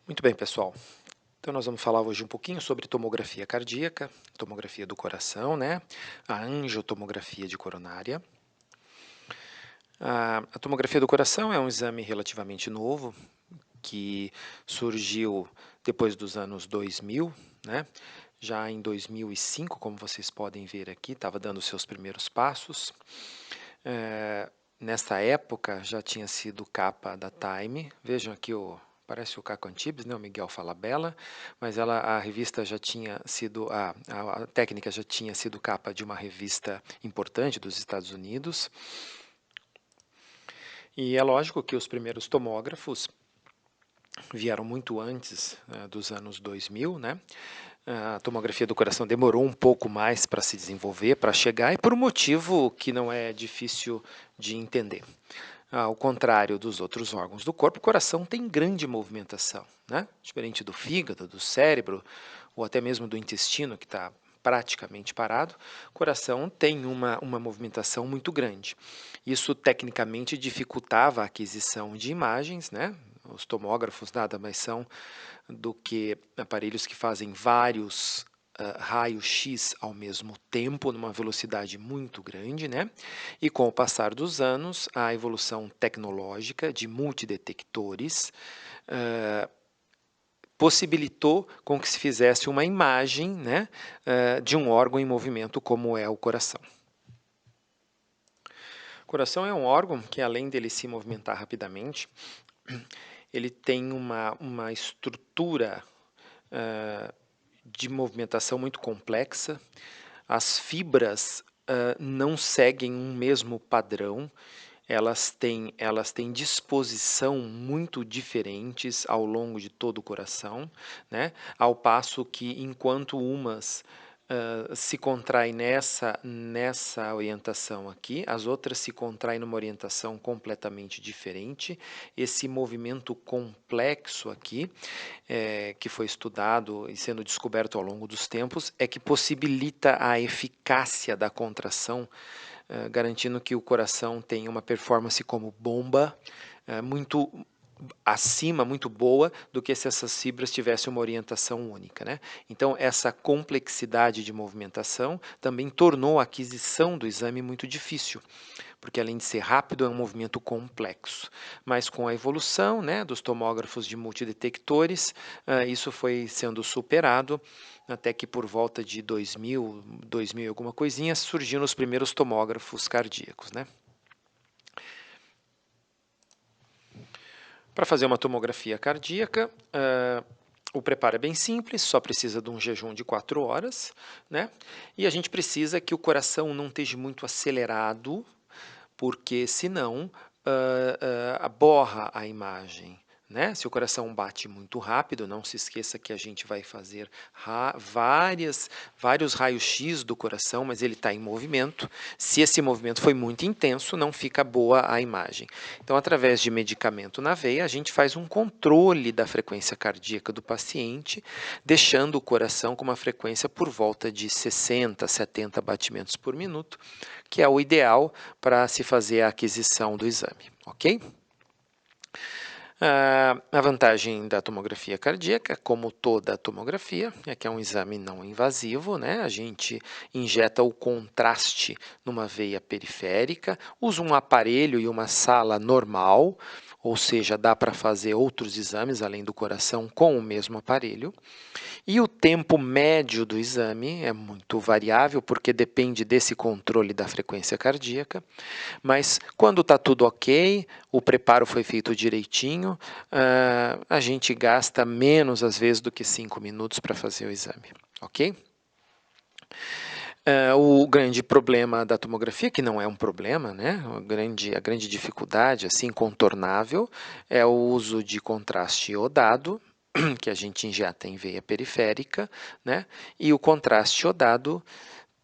Muito bem, pessoal. Então, nós vamos falar hoje um pouquinho sobre tomografia cardíaca, tomografia do coração, né? A angiotomografia de coronária. A tomografia do coração é um exame relativamente novo, que surgiu depois dos anos 2000, né? Já em 2005, como vocês podem ver aqui, estava dando seus primeiros passos. Nessa época já tinha sido capa da Time. Vejam aqui parece o Caco Antibes, né, o Miguel Falabella, mas a revista já tinha sido, a técnica já tinha sido capa de uma revista importante dos Estados Unidos. E é lógico que os primeiros tomógrafos vieram muito antes dos anos 2000, né? A tomografia do coração demorou um pouco mais para se desenvolver, para chegar, e por um motivo que não é difícil de entender. Ao contrário dos outros órgãos do corpo, o coração tem grande movimentação, né? Diferente do fígado, do cérebro, ou até mesmo do intestino, que está praticamente parado, o coração tem uma movimentação muito grande. Isso tecnicamente dificultava a aquisição de imagens, né? Os tomógrafos nada mais são do que aparelhos que fazem vários raios-x ao mesmo tempo, numa velocidade muito grande, né? E com o passar dos anos, a evolução tecnológica de multidetectores possibilitou com que se fizesse uma imagem, né, de um órgão em movimento como é o coração. O coração é um órgão que, além dele se movimentar rapidamente, ele tem uma estrutura de movimentação muito complexa. As fibras não seguem um mesmo padrão, elas têm disposição muito diferentes ao longo de todo o coração, né? Ao passo que, enquanto umas se contraem nessa orientação aqui, as outras se contraem numa orientação completamente diferente. Esse movimento complexo aqui, que foi estudado e sendo descoberto ao longo dos tempos, é que possibilita a eficácia da contração, garantindo que o coração tenha uma performance como bomba muito acima, muito boa, do que se essas fibras tivessem uma orientação única, né? Então, essa complexidade de movimentação também tornou a aquisição do exame muito difícil, porque além de ser rápido, é um movimento complexo. Mas com a evolução, né, dos tomógrafos de multidetectores, isso foi sendo superado, até que por volta de 2000 e alguma coisinha, surgiram os primeiros tomógrafos cardíacos, né? Para fazer uma tomografia cardíaca, o preparo é bem simples, só precisa de um jejum de 4 horas, né? E a gente precisa que o coração não esteja muito acelerado, porque senão borra a imagem, né? Se o coração bate muito rápido, não se esqueça que a gente vai fazer vários raios-x do coração, mas ele está em movimento. Se esse movimento foi muito intenso, não fica boa a imagem. Então, através de medicamento na veia, a gente faz um controle da frequência cardíaca do paciente, deixando o coração com uma frequência por volta de 60, 70 batimentos por minuto, que é o ideal para se fazer a aquisição do exame, ok? A vantagem da tomografia cardíaca, como toda tomografia, é que é um exame não invasivo, né? A gente injeta o contraste numa veia periférica, usa um aparelho e uma sala normal, ou seja, dá para fazer outros exames além do coração com o mesmo aparelho. E o tempo médio do exame é muito variável, porque depende desse controle da frequência cardíaca, mas quando está tudo ok, o preparo foi feito direitinho, a gente gasta menos, às vezes, do que 5 minutos para fazer o exame, ok? O grande problema da tomografia, que não é um problema, né? A grande dificuldade, assim, incontornável, é o uso de contraste iodado, que a gente injeta em veia periférica, né? E o contraste iodado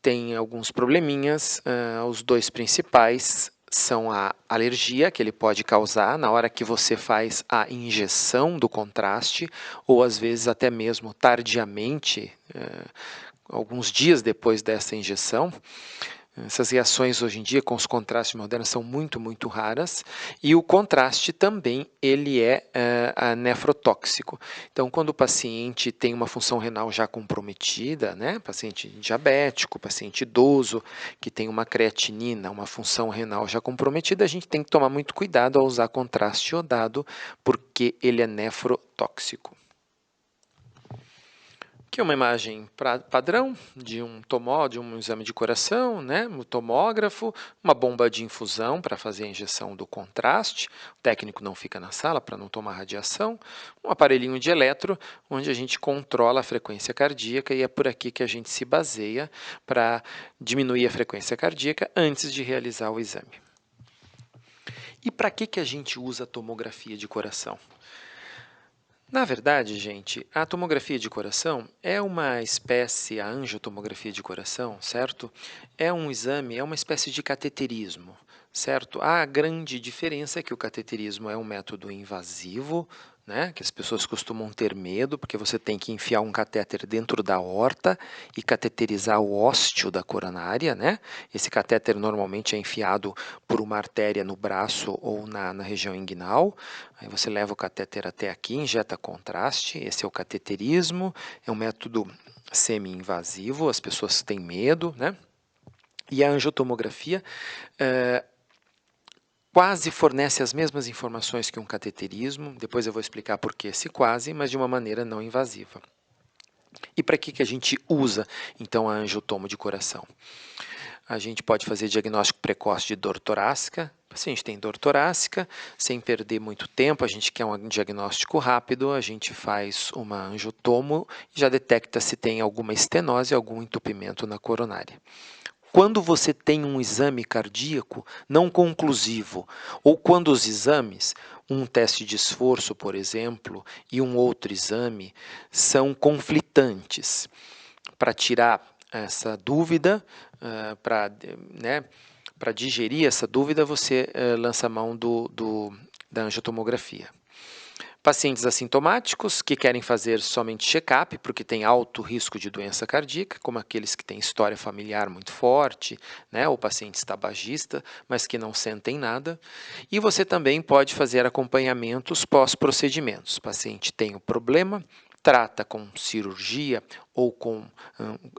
tem alguns probleminhas. Os dois principais são a alergia que ele pode causar na hora que você faz a injeção do contraste, ou às vezes até mesmo tardiamente, alguns dias depois dessa injeção. Essas reações hoje em dia com os contrastes modernos são muito, muito raras, e o contraste também ele é nefrotóxico. Então, quando o paciente tem uma função renal já comprometida, né, paciente diabético, paciente idoso, que tem uma creatinina, uma função renal já comprometida, a gente tem que tomar muito cuidado ao usar contraste iodado, porque ele é nefrotóxico. Aqui é uma imagem padrão de um exame de coração, né? Um tomógrafo, uma bomba de infusão para fazer a injeção do contraste. O técnico não fica na sala para não tomar radiação. Um aparelhinho de eletro, onde a gente controla a frequência cardíaca, e é por aqui que a gente se baseia para diminuir a frequência cardíaca antes de realizar o exame. E para que a gente usa a tomografia de coração? Na verdade, gente, a tomografia de coração é uma espécie, a angiotomografia de coração, certo? É um exame, é uma espécie de cateterismo, certo? A grande diferença é que o cateterismo é um método invasivo, né, que as pessoas costumam ter medo, porque você tem que enfiar um catéter dentro da aorta e cateterizar o ósteo da coronária, né? Esse catéter normalmente é enfiado por uma artéria no braço ou na região inguinal. Aí você leva o catéter até aqui, injeta contraste, esse é o cateterismo, é um método semi-invasivo, as pessoas têm medo, né? E a angiotomografia quase fornece as mesmas informações que um cateterismo, depois eu vou explicar por que esse quase, mas de uma maneira não invasiva. E para que a gente usa, então, a angiotomo de coração? A gente pode fazer diagnóstico precoce de dor torácica. O paciente tem dor torácica, sem perder muito tempo, a gente quer um diagnóstico rápido, a gente faz uma angiotomo e já detecta se tem alguma estenose, algum entupimento na coronária. Quando você tem um exame cardíaco não conclusivo, ou quando os exames, um teste de esforço, por exemplo, e um outro exame, são conflitantes, para tirar essa dúvida, para digerir essa dúvida, você lança a mão da angiotomografia. Pacientes assintomáticos que querem fazer somente check-up, porque tem alto risco de doença cardíaca, como aqueles que têm história familiar muito forte, né, ou pacientes tabagistas, mas que não sentem nada. E você também pode fazer acompanhamentos pós-procedimentos. O paciente tem o problema, trata com cirurgia ou com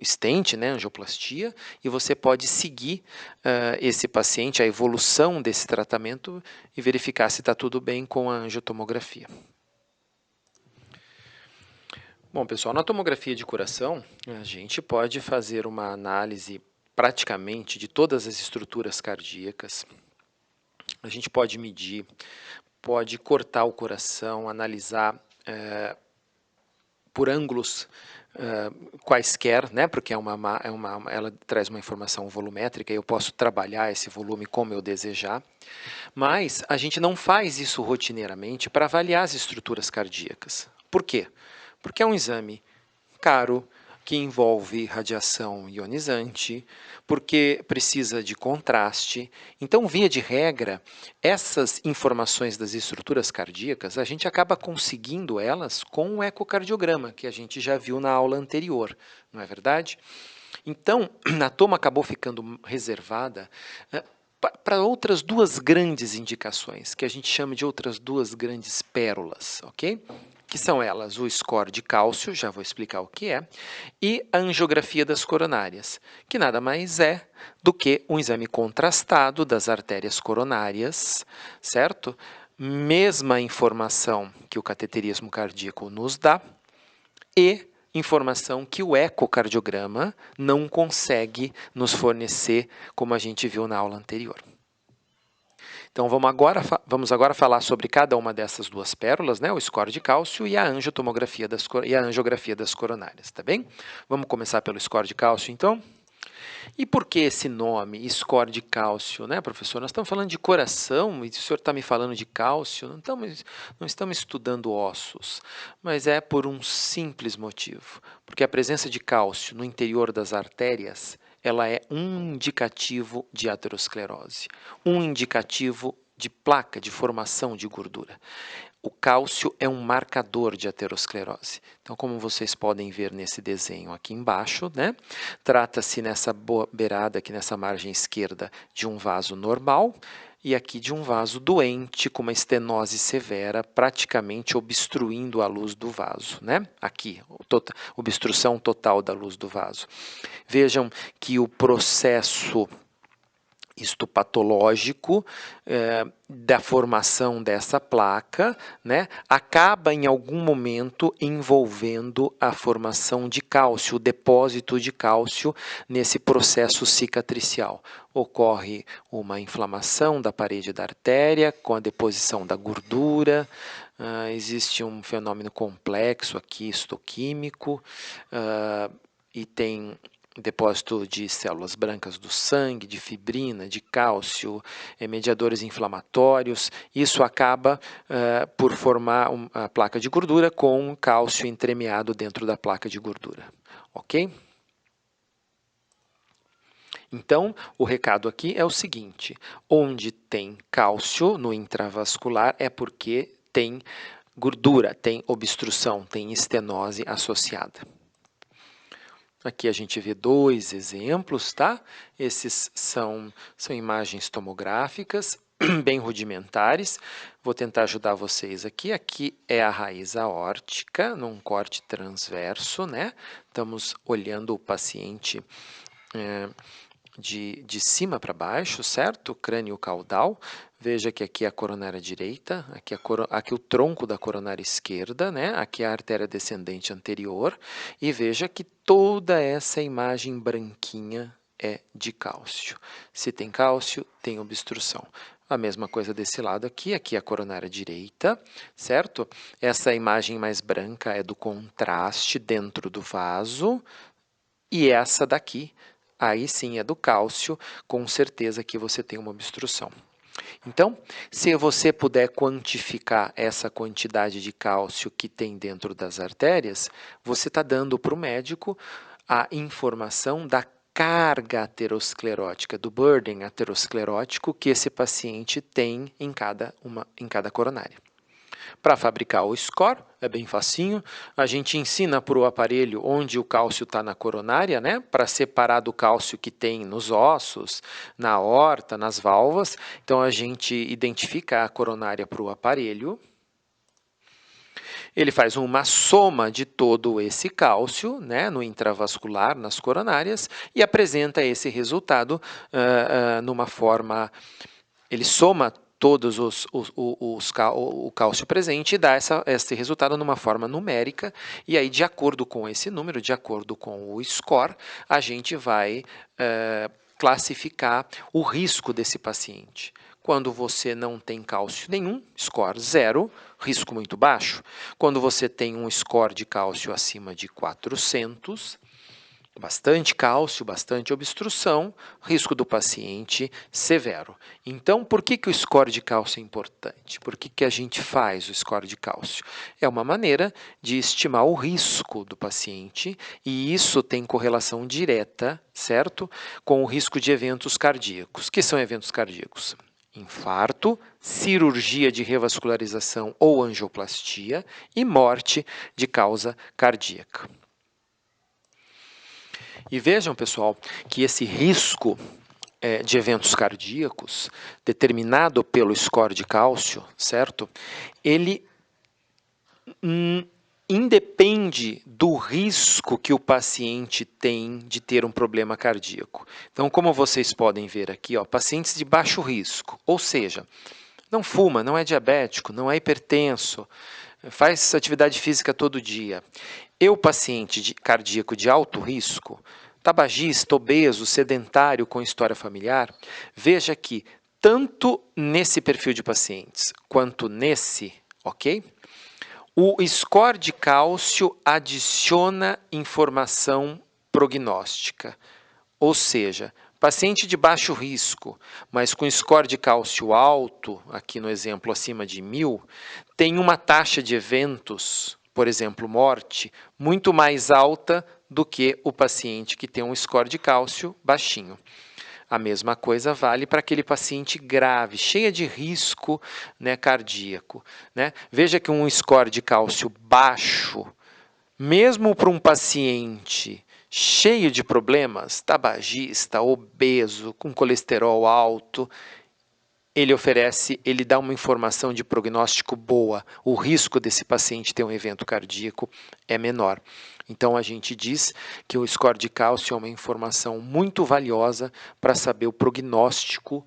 stent, né, angioplastia, e você pode seguir esse paciente, a evolução desse tratamento e verificar se está tudo bem com a angiotomografia. Bom, pessoal, na tomografia de coração, a gente pode fazer uma análise praticamente de todas as estruturas cardíacas. A gente pode medir, pode cortar o coração, analisar por ângulos quaisquer, né, porque ela traz uma informação volumétrica e eu posso trabalhar esse volume como eu desejar, mas a gente não faz isso rotineiramente para avaliar as estruturas cardíacas. Por quê? Porque é um exame caro, que envolve radiação ionizante, porque precisa de contraste. Então, via de regra, essas informações das estruturas cardíacas, a gente acaba conseguindo elas com o ecocardiograma, que a gente já viu na aula anterior, não é verdade? Então, a toma acabou ficando reservada para outras duas grandes indicações, que a gente chama de outras duas grandes pérolas, ok? Que são elas o score de cálcio, já vou explicar o que é, e a angiografia das coronárias, que nada mais é do que um exame contrastado das artérias coronárias, certo? Mesma informação que o cateterismo cardíaco nos dá e informação que o ecocardiograma não consegue nos fornecer, como a gente viu na aula anterior. Então vamos agora falar sobre cada uma dessas duas pérolas, né? O score de cálcio e a angiotomografia e a angiografia das coronárias, tá bem? Vamos começar pelo score de cálcio, então? E por que esse nome, score de cálcio, né, professor? Nós estamos falando de coração e o senhor está me falando de cálcio, não estamos estudando ossos, mas é por um simples motivo, porque a presença de cálcio no interior das artérias ela é um indicativo de aterosclerose, um indicativo de placa, de formação de gordura. o cálcio é um marcador de aterosclerose. Então, como vocês podem ver nesse desenho aqui embaixo, né, trata-se nessa beirada, aqui nessa margem esquerda, de um vaso normal e aqui de um vaso doente, com uma estenose severa, praticamente obstruindo a luz do vaso, né? Aqui, obstrução total da luz do vaso. Vejam que o processo histopatológico da formação dessa placa, né, acaba em algum momento envolvendo a formação de cálcio, o depósito de cálcio nesse processo cicatricial. Ocorre uma inflamação da parede da artéria com a deposição da gordura, existe um fenômeno complexo aqui histoquímico e tem depósito de células brancas do sangue, de fibrina, de cálcio, mediadores inflamatórios. Isso acaba por formar a placa de gordura com cálcio entremeado dentro da placa de gordura. Ok? Então, o recado aqui é o seguinte: onde tem cálcio no intravascular é porque tem gordura, tem obstrução, tem estenose associada. Aqui a gente vê dois exemplos, tá? Esses são imagens tomográficas, bem rudimentares. Vou tentar ajudar vocês aqui. Aqui é a raiz aórtica, num corte transverso, né? Estamos olhando o paciente de cima para baixo, certo? Crânio caudal. Veja que aqui é a coronária direita, aqui o tronco da coronária esquerda, né? Aqui é a artéria descendente anterior. E veja que toda essa imagem branquinha é de cálcio. Se tem cálcio, tem obstrução. A mesma coisa desse lado aqui é a coronária direita, certo? Essa imagem mais branca é do contraste dentro do vaso. E essa daqui, aí sim é do cálcio, com certeza que você tem uma obstrução. Então, se você puder quantificar essa quantidade de cálcio que tem dentro das artérias, você está dando para o médico a informação da carga aterosclerótica, do burden aterosclerótico que esse paciente tem em cada coronária. Para fabricar o score, é bem facinho. A gente ensina para o aparelho onde o cálcio está na coronária, né? Para separar do cálcio que tem nos ossos, na aorta, nas válvulas. Então, a gente identifica a coronária para o aparelho. Ele faz uma soma de todo esse cálcio, né, no intravascular, nas coronárias, e apresenta esse resultado numa forma... Ele soma todos o cálcio presente e dá esse resultado numa forma numérica, e aí, de acordo com esse número, de acordo com o score, a gente vai classificar o risco desse paciente. Quando você não tem cálcio nenhum, score 0, risco muito baixo. Quando você tem um score de cálcio acima de 400, bastante cálcio, bastante obstrução, risco do paciente severo. Então, por que o score de cálcio é importante? Por que a gente faz o score de cálcio? É uma maneira de estimar o risco do paciente, e isso tem correlação direta, certo? Com o risco de eventos cardíacos. Que são eventos cardíacos? Infarto, cirurgia de revascularização ou angioplastia e morte de causa cardíaca. E vejam, pessoal, que esse risco de eventos cardíacos, determinado pelo score de cálcio, certo? Ele independe do risco que o paciente tem de ter um problema cardíaco. Então, como vocês podem ver aqui, ó, pacientes de baixo risco, ou seja, não fuma, não é diabético, não é hipertenso, faz atividade física todo dia. E o paciente cardíaco de alto risco, tabagista, obeso, sedentário com história familiar, veja que tanto nesse perfil de pacientes quanto nesse, ok? O score de cálcio adiciona informação prognóstica, ou seja, paciente de baixo risco, mas com score de cálcio alto, aqui no exemplo acima de 1000, tem uma taxa de eventos, por exemplo, morte, muito mais alta do que o paciente que tem um score de cálcio baixinho. A mesma coisa vale para aquele paciente grave, cheia de risco, né, cardíaco, né? Veja que um score de cálcio baixo, mesmo para um paciente cheio de problemas, tabagista, obeso, com colesterol alto, ele dá uma informação de prognóstico boa. O risco desse paciente ter um evento cardíaco é menor. Então, a gente diz que o score de cálcio é uma informação muito valiosa para saber o prognóstico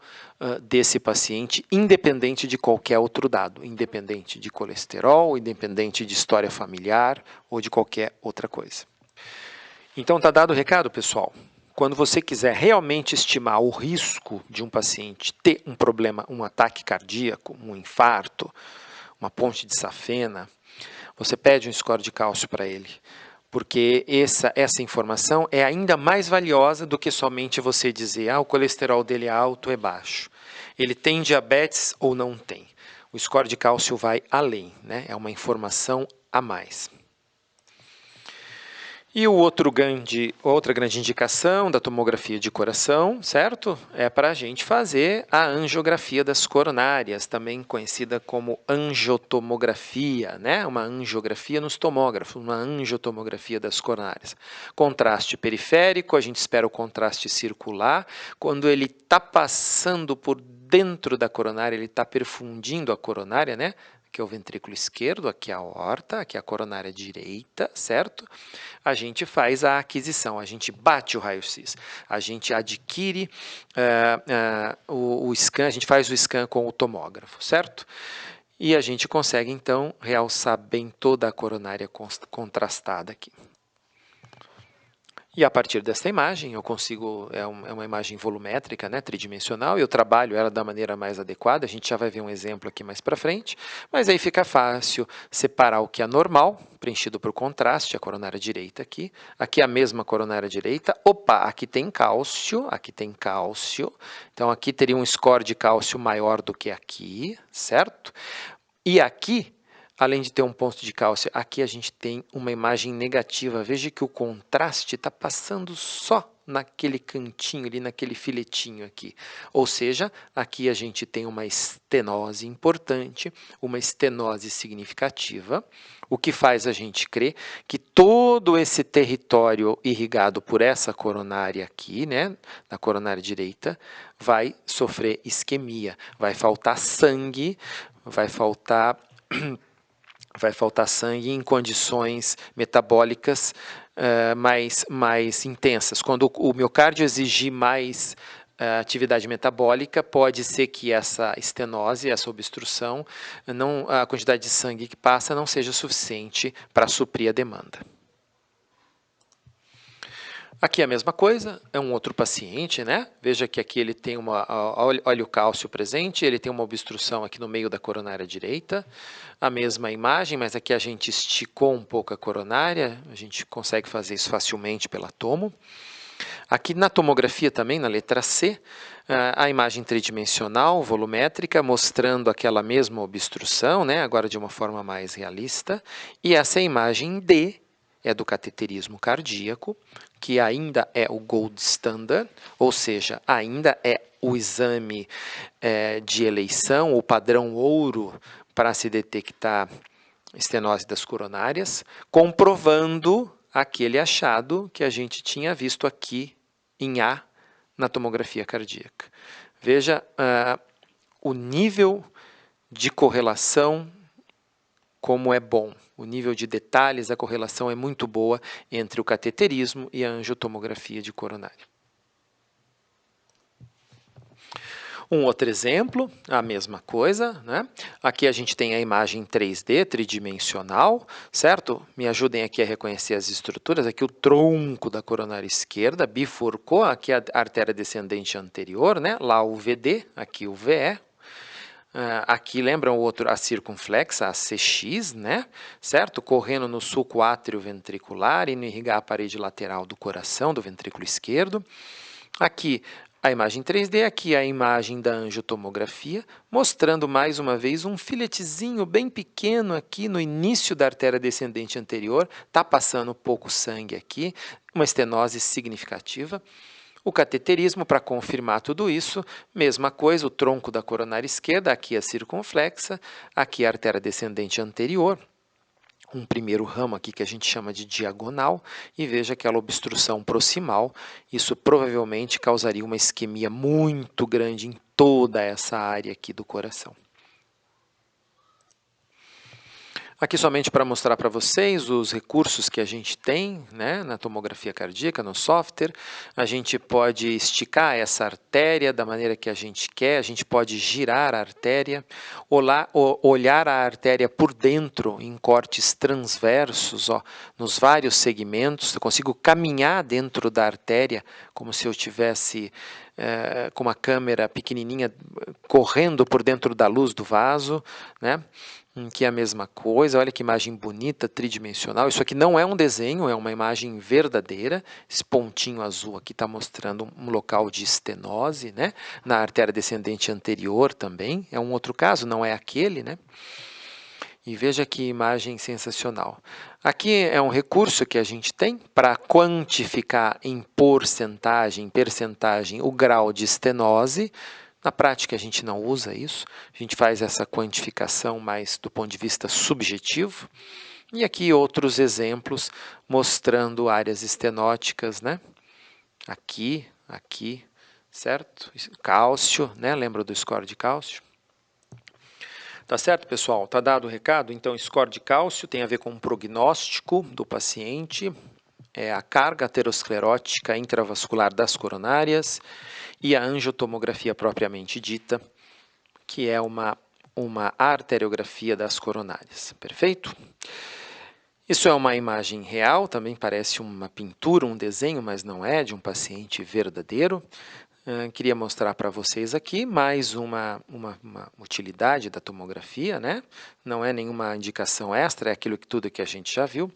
desse paciente, independente de qualquer outro dado, independente de colesterol, independente de história familiar ou de qualquer outra coisa. Então, está dado o recado, pessoal. Quando você quiser realmente estimar o risco de um paciente ter um problema, um ataque cardíaco, um infarto, uma ponte de safena, você pede um score de cálcio para ele, porque essa informação é ainda mais valiosa do que somente você dizer, o colesterol dele é alto ou é baixo. Ele tem diabetes ou não tem. O score de cálcio vai além, né? É uma informação a mais. E outra grande indicação da tomografia de coração, certo? É para a gente fazer a angiografia das coronárias, também conhecida como angiotomografia, né? Uma angiografia nos tomógrafos, uma angiotomografia das coronárias. Contraste periférico, a gente espera o contraste circular. Quando ele está passando por dentro da coronária, ele está perfundindo a coronária, né? Aqui é o ventrículo esquerdo, aqui é a aorta, aqui é a coronária direita, certo? A gente faz a aquisição, a gente bate o raio-x, a gente adquire o scan, a gente faz o scan com o tomógrafo, certo? E a gente consegue, então, realçar bem toda a coronária contrastada aqui. E a partir dessa imagem, eu consigo, é uma imagem volumétrica, né, tridimensional, e eu trabalho ela da maneira mais adequada, a gente já vai ver um exemplo aqui mais para frente, mas aí fica fácil separar o que é normal, preenchido por contraste, a coronária direita aqui é a mesma coronária direita, aqui tem cálcio, então aqui teria um score de cálcio maior do que aqui, certo? E aqui, além de ter um ponto de cálcio, aqui a gente tem uma imagem negativa. Veja que o contraste está passando só naquele cantinho ali, naquele filetinho aqui. Ou seja, aqui a gente tem uma estenose importante, uma estenose significativa, o que faz a gente crer que todo esse território irrigado por essa coronária aqui, né, na coronária direita, vai sofrer isquemia, vai faltar sangue, vai faltar sangue em condições metabólicas mais intensas. Quando o miocárdio exigir mais atividade metabólica, pode ser que essa estenose, essa obstrução, a quantidade de sangue que passa não seja suficiente para suprir a demanda. Aqui é a mesma coisa, é um outro paciente, né? Veja que aqui ele tem olha o cálcio presente, ele tem uma obstrução aqui no meio da coronária direita, a mesma imagem, mas aqui a gente esticou um pouco a coronária, a gente consegue fazer isso facilmente pela tomo. Aqui na tomografia também, na letra C, a imagem tridimensional, volumétrica, mostrando aquela mesma obstrução, né? Agora de uma forma mais realista, e essa imagem D, é do cateterismo cardíaco, que ainda é o gold standard, ou seja, ainda é o exame de eleição, o padrão ouro para se detectar estenose das coronárias, comprovando aquele achado que a gente tinha visto aqui em A na tomografia cardíaca. Veja o nível de correlação como é bom. O nível de detalhes, a correlação é muito boa entre o cateterismo e a angiotomografia de coronária. Um outro exemplo, a mesma coisa, né? Aqui a gente tem a imagem 3D, tridimensional, certo? Me ajudem aqui a reconhecer as estruturas. Aqui o tronco da coronária esquerda bifurcou, aqui a artéria descendente anterior, né? Lá o VD, aqui o VE. Aqui lembram o outro, a circunflexa, a CX, né? Certo? Correndo no sulco átrio-ventricular e no irrigar a parede lateral do coração, do ventrículo esquerdo. Aqui a imagem 3D, aqui a imagem da angiotomografia, mostrando mais uma vez um filetezinho bem pequeno aqui no início da artéria descendente anterior, está passando pouco sangue aqui, uma estenose significativa. O cateterismo, para confirmar tudo isso, mesma coisa, o tronco da coronária esquerda, aqui a circunflexa, aqui a artéria descendente anterior, um primeiro ramo aqui que a gente chama de diagonal, e veja aquela obstrução proximal. Isso provavelmente causaria uma isquemia muito grande em toda essa área aqui do coração. Aqui somente para mostrar para vocês os recursos que a gente tem, né, na tomografia cardíaca, no software. A gente pode esticar essa artéria da maneira que a gente quer, a gente pode girar a artéria, olhar a artéria por dentro em cortes transversos, ó, nos vários segmentos. Eu consigo caminhar dentro da artéria como se eu tivesse com uma câmera pequenininha correndo por dentro da luz do vaso, né? Que é a mesma coisa. Olha que imagem bonita, tridimensional. Isso aqui não é um desenho, é uma imagem verdadeira. Esse pontinho azul aqui está mostrando um local de estenose, né? Na artéria descendente anterior também. É um outro caso, não é aquele, né? E veja que imagem sensacional. Aqui é um recurso que a gente tem para quantificar em percentagem, o grau de estenose. Na prática, a gente não usa isso, a gente faz essa quantificação mais do ponto de vista subjetivo. E aqui outros exemplos mostrando áreas estenóticas, né? Aqui, certo? Cálcio, né? Lembra do score de cálcio? Tá certo, pessoal? Tá dado o recado? Então, score de cálcio tem a ver com o prognóstico do paciente, a carga aterosclerótica intravascular das coronárias e a angiotomografia propriamente dita, que é uma arteriografia das coronárias. Perfeito? Isso é uma imagem real, também parece uma pintura, um desenho, mas não é, de um paciente verdadeiro. Queria mostrar para vocês aqui mais uma utilidade da tomografia, né? Não é nenhuma indicação extra, é aquilo que tudo que a gente já viu.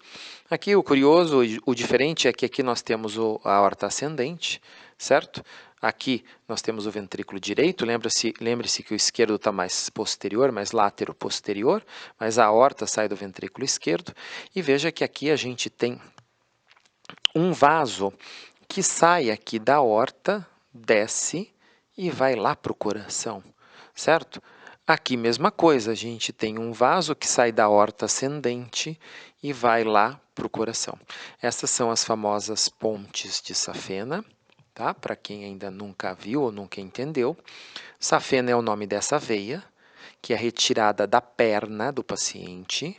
Aqui o curioso, o diferente é que aqui nós temos a aorta ascendente, certo? Aqui nós temos o ventrículo direito, lembre-se que o esquerdo está mais posterior, mais látero-posterior, mas a aorta sai do ventrículo esquerdo. E veja que aqui a gente tem um vaso que sai aqui da aorta, desce e vai lá para o coração, certo? Aqui mesma coisa, a gente tem um vaso que sai da aorta ascendente e vai lá para o coração. Essas são as famosas pontes de safena, tá? Para quem ainda nunca viu ou nunca entendeu. Safena é o nome dessa veia, que é retirada da perna do paciente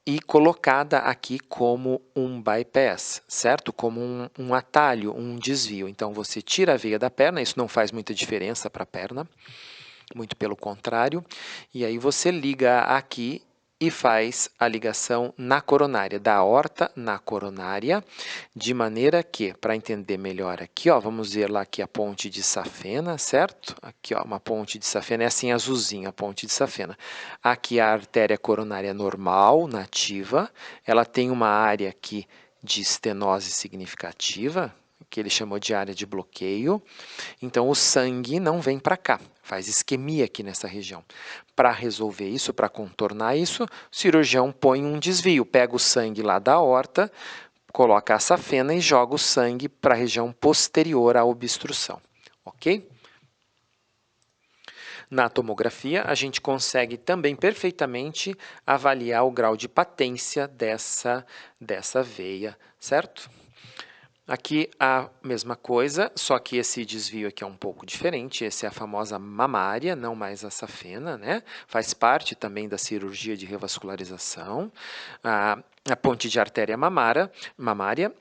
e colocada aqui como um bypass, certo? Como um atalho, um desvio. Então, você tira a veia da perna, isso não faz muita diferença para a perna, muito pelo contrário, e aí você liga aqui e faz a ligação na coronária, da aorta na coronária, de maneira que, para entender melhor aqui, ó, vamos ver lá aqui a ponte de safena, certo? Aqui, ó, uma ponte de safena, é assim azulzinha a ponte de safena. Aqui a artéria coronária normal, nativa, ela tem uma área aqui de estenose significativa, que ele chamou de área de bloqueio. Então, o sangue não vem para cá, faz isquemia aqui nessa região. Para resolver isso, para contornar isso, o cirurgião põe um desvio, pega o sangue lá da aorta, coloca a safena e joga o sangue para a região posterior à obstrução, ok? Na tomografia, a gente consegue também perfeitamente avaliar o grau de patência dessa veia, certo? Aqui a mesma coisa, só que esse desvio aqui é um pouco diferente. Essa é a famosa mamária, não mais a safena, né? Faz parte também da cirurgia de revascularização. A ponte de artéria mamária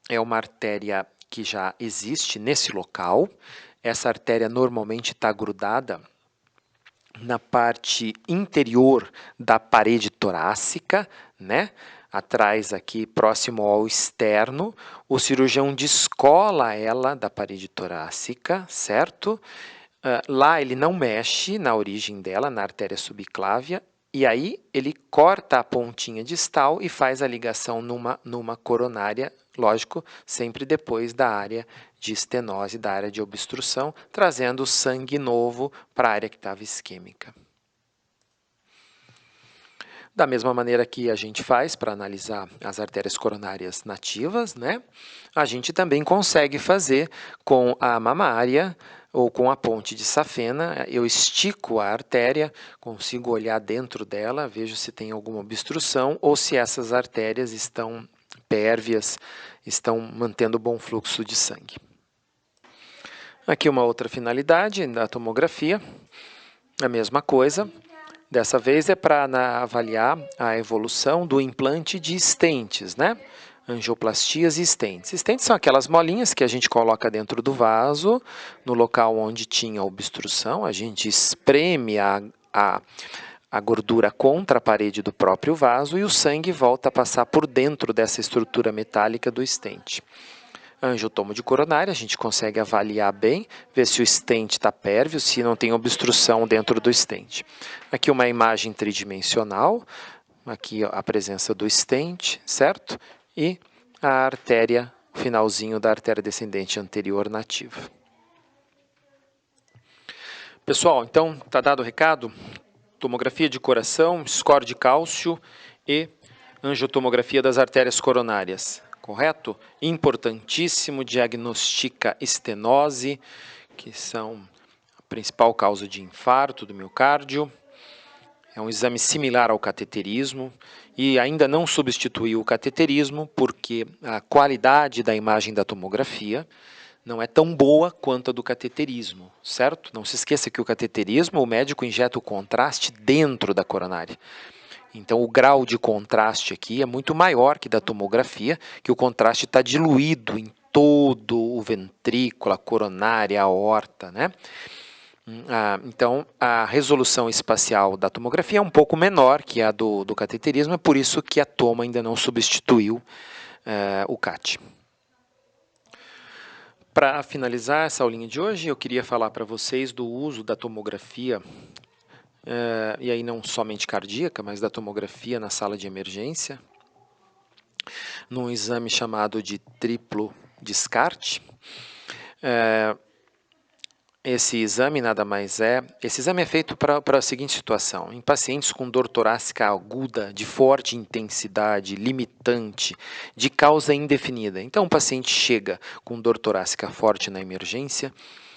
é uma artéria que já existe nesse local. Essa artéria normalmente está grudada na parte interior da parede torácica, né? Atrás aqui, próximo ao externo, o cirurgião descola ela da parede torácica, certo? Lá ele não mexe na origem dela, na artéria subclávia, e aí ele corta a pontinha distal e faz a ligação numa coronária, lógico, sempre depois da área de estenose, da área de obstrução, trazendo sangue novo para a área que estava isquêmica. Da mesma maneira que a gente faz para analisar as artérias coronárias nativas, né? A gente também consegue fazer com a mamária ou com a ponte de safena. Eu estico a artéria, consigo olhar dentro dela, vejo se tem alguma obstrução ou se essas artérias estão pérvias, estão mantendo bom fluxo de sangue. Aqui uma outra finalidade da tomografia, a mesma coisa. Dessa vez é para avaliar a evolução do implante de stents, né? Angioplastias e stents. Stents são aquelas molinhas que a gente coloca dentro do vaso, no local onde tinha obstrução, a gente espreme a gordura contra a parede do próprio vaso e o sangue volta a passar por dentro dessa estrutura metálica do stent. Angiotomo de coronária, a gente consegue avaliar bem, ver se o stent está pérvio, se não tem obstrução dentro do stent. Aqui uma imagem tridimensional, aqui a presença do stent, certo? E a artéria, o finalzinho da artéria descendente anterior nativa. Pessoal, então, está dado o recado? Tomografia de coração, score de cálcio e angiotomografia das artérias coronárias. Correto? Importantíssimo, diagnostica estenose, que são a principal causa de infarto do miocárdio. É um exame similar ao cateterismo e ainda não substituiu o cateterismo porque a qualidade da imagem da tomografia não é tão boa quanto a do cateterismo, certo? Não se esqueça que o cateterismo, o médico injeta o contraste dentro da coronária. Então, o grau de contraste aqui é muito maior que da tomografia, que o contraste está diluído em todo o ventrículo, a coronária, a aorta, né? Então, a resolução espacial da tomografia é um pouco menor que a do cateterismo, é por isso que a toma ainda não substituiu o CAT. Para finalizar essa aulinha de hoje, eu queria falar para vocês do uso da tomografia, e aí não somente cardíaca, mas da tomografia na sala de emergência, num exame chamado de triplo descarte. Esse exame nada mais esse exame é feito para a seguinte situação: em pacientes com dor torácica aguda, de forte intensidade, limitante, de causa indefinida. Então, o paciente chega com dor torácica forte na emergência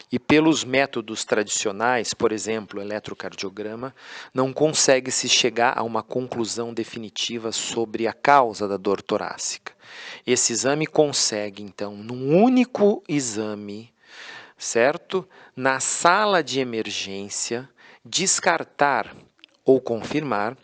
e, pelos métodos tradicionais, por exemplo, eletrocardiograma, não consegue se chegar a uma conclusão definitiva sobre a causa da dor torácica. Esse exame consegue, então, num único exame, certo? Na sala de emergência, descartar ou confirmar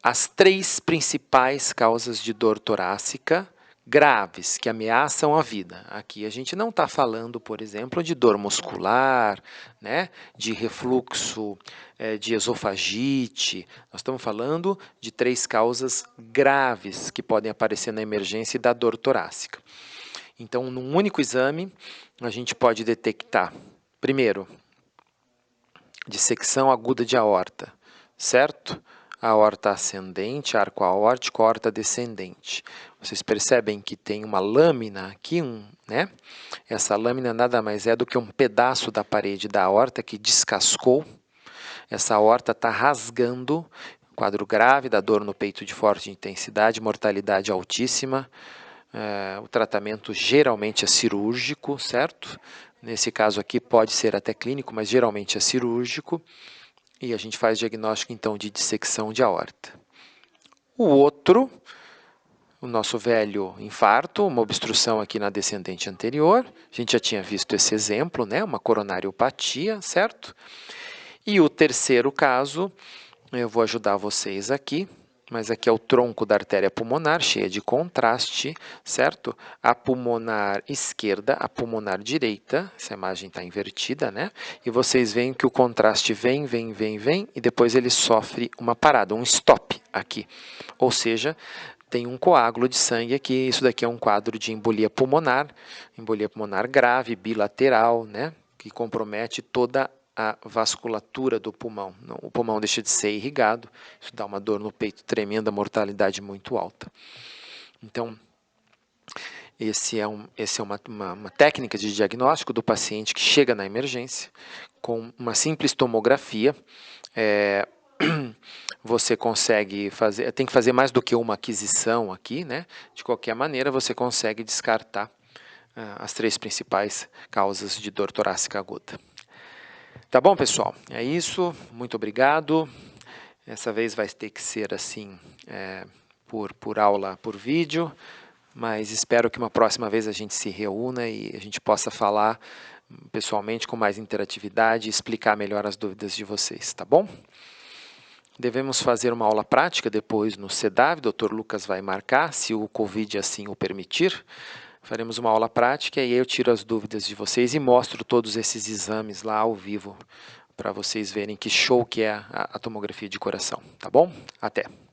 as 3 principais causas de dor torácica graves que ameaçam a vida. Aqui a gente não está falando, por exemplo, de dor muscular, né? De refluxo, de esofagite. Nós estamos falando de 3 causas graves que podem aparecer na emergência da dor torácica. Então, num único exame, a gente pode detectar, primeiro, dissecção aguda de aorta, certo? Aorta ascendente, arco aórtico, aorta descendente. Vocês percebem que tem uma lâmina aqui, né? Essa lâmina nada mais é do que um pedaço da parede da aorta que descascou. Essa aorta está rasgando, quadro grave da dor no peito de forte intensidade, mortalidade altíssima. O tratamento geralmente é cirúrgico, certo? Nesse caso aqui pode ser até clínico, mas geralmente é cirúrgico. E a gente faz diagnóstico então de dissecção de aorta. O nosso velho infarto, uma obstrução aqui na descendente anterior. A gente já tinha visto esse exemplo, né? Uma coronariopatia, certo? E o terceiro caso, eu vou ajudar vocês aqui. Mas aqui é o tronco da artéria pulmonar, cheia de contraste, certo? A pulmonar esquerda, a pulmonar direita, essa imagem está invertida, né? E vocês veem que o contraste vem, e depois ele sofre uma parada, um stop aqui. Ou seja, tem um coágulo de sangue aqui, isso daqui é um quadro de embolia pulmonar grave, bilateral, né? Que compromete toda a vasculatura do pulmão. O pulmão deixa de ser irrigado, isso dá uma dor no peito tremenda, mortalidade muito alta. Então, essa é uma técnica de diagnóstico do paciente que chega na emergência com uma simples tomografia. você consegue fazer, tem que fazer mais do que uma aquisição aqui, né? De qualquer maneira, você consegue descartar as 3 principais causas de dor torácica aguda. Tá bom, pessoal? É isso. Muito obrigado. Essa vez vai ter que ser assim, por aula, por vídeo, mas espero que uma próxima vez a gente se reúna e a gente possa falar pessoalmente com mais interatividade e explicar melhor as dúvidas de vocês, tá bom? Devemos fazer uma aula prática depois no CEDAV, o Dr. Lucas vai marcar, se o Covid assim o permitir. Faremos uma aula prática e aí eu tiro as dúvidas de vocês e mostro todos esses exames lá ao vivo para vocês verem que show que é a tomografia de coração, tá bom? Até!